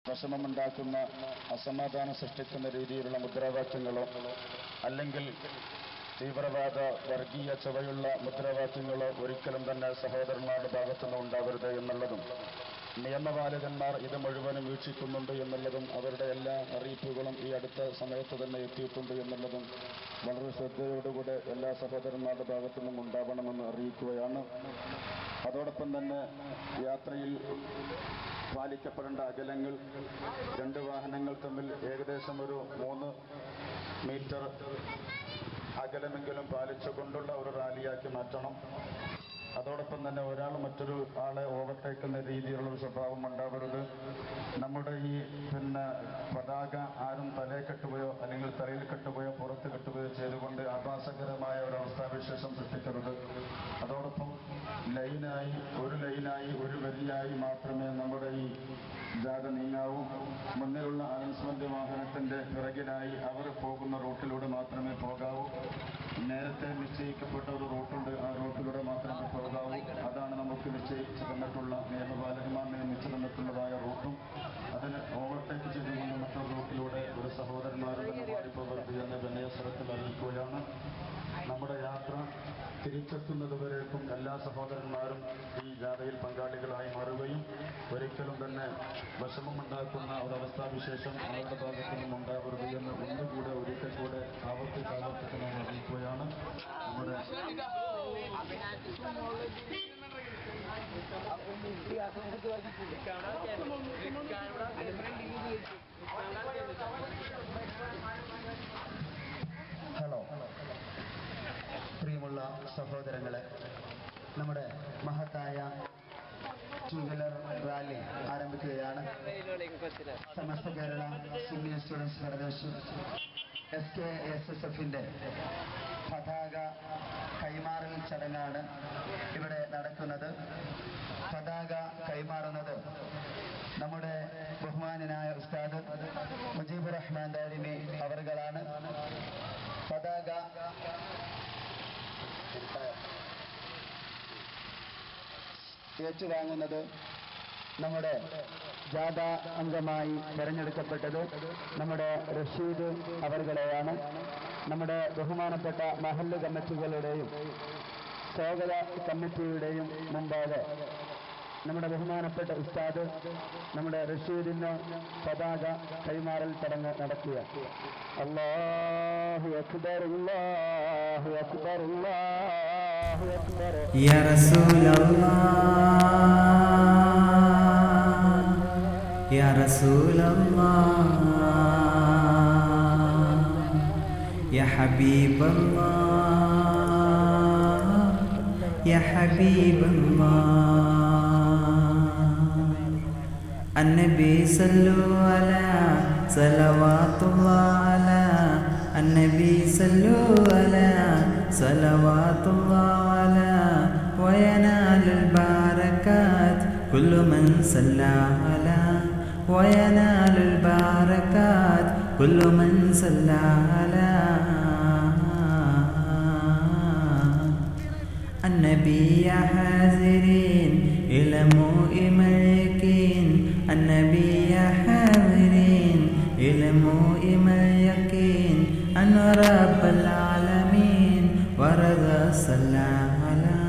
വിഷമമുണ്ടാക്കുന്ന അസമാധാനം സൃഷ്ടിക്കുന്ന രീതിയിലുള്ള മുദ്രാവാക്യങ്ങളോ അല്ലെങ്കിൽ തീവ്രവാദ വർഗീയ ചുവയുള്ള മുദ്രാവാക്യങ്ങളോ ഒരിക്കലും തന്നെ സഹോദരന്മാരുടെ ഭാഗത്തുനിന്ന് ഉണ്ടാവരുത് എന്നുള്ളതും നിയമപാലകന്മാർ ഇത് മുഴുവനും വീക്ഷിക്കുന്നുണ്ട് എന്നുള്ളതും അവരുടെ എല്ലാ അറിയിപ്പുകളും ഈ അടുത്ത സമയത്ത് തന്നെ എത്തിയിട്ടുണ്ട് എന്നുള്ളതും വളരെ ശ്രദ്ധയോടുകൂടെ എല്ലാ സഹോദരന്മാരുടെ ഭാഗത്തുനിന്നും ഉണ്ടാവണമെന്ന് അറിയിക്കുകയാണ്. അതോടൊപ്പം തന്നെ യാത്രയിൽ പാലിക്കപ്പെടേണ്ട അകലങ്ങൾ, രണ്ട് വാഹനങ്ങൾ തമ്മിൽ ഏകദേശം ഒരു 3 മീറ്റർ അകലമെങ്കിലും പാലിച്ചുകൊണ്ടുള്ള ഒരു റാലിയാക്കി മാറ്റണം. അതോടൊപ്പം തന്നെ ഒരാൾ മറ്റൊരു ആളെ ഓവർടേക്കുന്ന രീതിയിലുള്ള ഒരു സ്വഭാവം ഉണ്ടാവരുത്. നമ്മുടെ ഈ പതാക ആരും തലയിൽ കെട്ടുകയോ അല്ലെങ്കിൽ തലയിൽ കെട്ടുകയോ പുറത്ത് കെട്ടുകയോ ചെയ്തുകൊണ്ട് ആഭാസകരമായ ഒരു അവസ്ഥാവിശേഷം സൃഷ്ടിക്കരുത്. അതോടൊപ്പം ഒരു ലൈനായി ഒരു വരിയായി മാത്രമേ നമ്മുടെ ഈ ജാഥ നീങ്ങാവൂ. മുന്നിലുള്ള അനൗൺസ്മെന്റ് വാഹനത്തിന്റെ പിറകിലായി അവർ പോകുന്ന റൂട്ടിലൂടെ മാത്രമേ പോകാവൂ. നേരത്തെ നിശ്ചയിക്കപ്പെട്ട ഒരു റൂട്ടുണ്ട്, ആ റൂട്ടിലൂടെ മാത്രമേ പോകാവൂ. അതാണ് നമുക്ക് നിശ്ചയിച്ചു തന്നിട്ടുള്ള നിയമപാലകന്മാർ നിയമിച്ചു തന്നിട്ടുള്ളതായ റൂട്ടും. അതിന് ഓവർടേക്ക് ചെയ്തുകൊണ്ട് മറ്റൊരു റൂട്ടിലൂടെ ഒരു സഹോദരന്മാരുടെ മാറിപ്പോകരുത് എന്ന് വിനയസ്വരത്തിൽ അറിയിക്കുകയാണ്. നമ്മുടെ യാത്ര തിരിച്ചെത്തുന്നതുവരേക്കും എല്ലാ സഹോദരന്മാരും ഈ ജാഥയിൽ പങ്കാളികളായി മാറുകയും ഒരിക്കലും തന്നെ വിഷമമുണ്ടാക്കുന്ന ഒരവസ്ഥാവിശേഷം അവരുടെ ഭാഗത്തു നിന്നും ഉണ്ടാവരുത് എന്ന് ഒന്നുകൂടെ ഒരിക്കൽ കൂടെ ആവർത്തിച്ച് അറിയിക്കുകയാണ്. നമ്മുടെ ഹലോ പ്രിയമുള്ള സഹോദരങ്ങളെ, നമ്മുടെ മഹത്തായ ടു-വീലർ റാലി ആരംഭിക്കുകയാണ്. Samastha Kerala senior students federation SKSSFന്റെ പതാക കൈമാറൽ ചടങ്ങാണ് ഇവിടെ നടക്കുന്നത്. പതാക കൈമാറുന്നത് നമ്മുടെ ബഹുമാനനായ ഉസ്താദ് മുജീബുർ റഹ്മാൻ ദാരിമി അവറുകളാണ്. പതാക ഏറ്റുവാങ്ങുന്നത് നമ്മുടെ ജാഥ അംഗമായി തെരഞ്ഞെടുക്കപ്പെട്ടത് നമ്മുടെ റഷീദ് അവറുകളെയാണ്. നമ്മുടെ ബഹുമാനപ്പെട്ട മഹല്ല് കമ്മിറ്റികളുടെയും സ്വാഗത കമ്മിറ്റിയുടെയും മുമ്പാകെ നമ്മുടെ ബഹുമാനപ്പെട്ട ഉസ്താദ് നമ്മുടെ റഷീദിന് പതാക കൈമാറൽ ചടങ്ങ് നടക്കുക. അല്ലാഹു അക്ബർ, അല്ലാഹു അക്ബർ, അല്ലാഹു അക്ബർ. യാ റസൂലല്ലാഹ്, യാ റസൂലല്ലാഹ്, യാ ഹബീബല്ലാഹ്, യാ ഹബീബല്ലാഹ്. النبي صلوا على صلوات الله على النبي صلوا على صلوات الله على وينال البركات كل من صلى على وينال البركات كل من صلى على النبي يا حاضرين علموا إمريكين النبي يا حاضرين علموا إمريكين أن رب العالمين ورد صلى على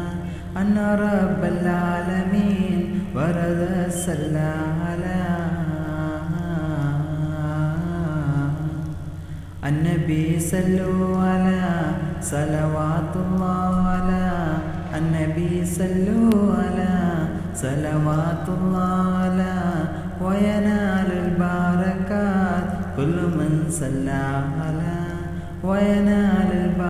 أن رب العالمين ورد صلى على النبي صلوا على صلوات الله على النبي صلوا على صلوات الله على وينال البركات كل من صلى على وينال البركات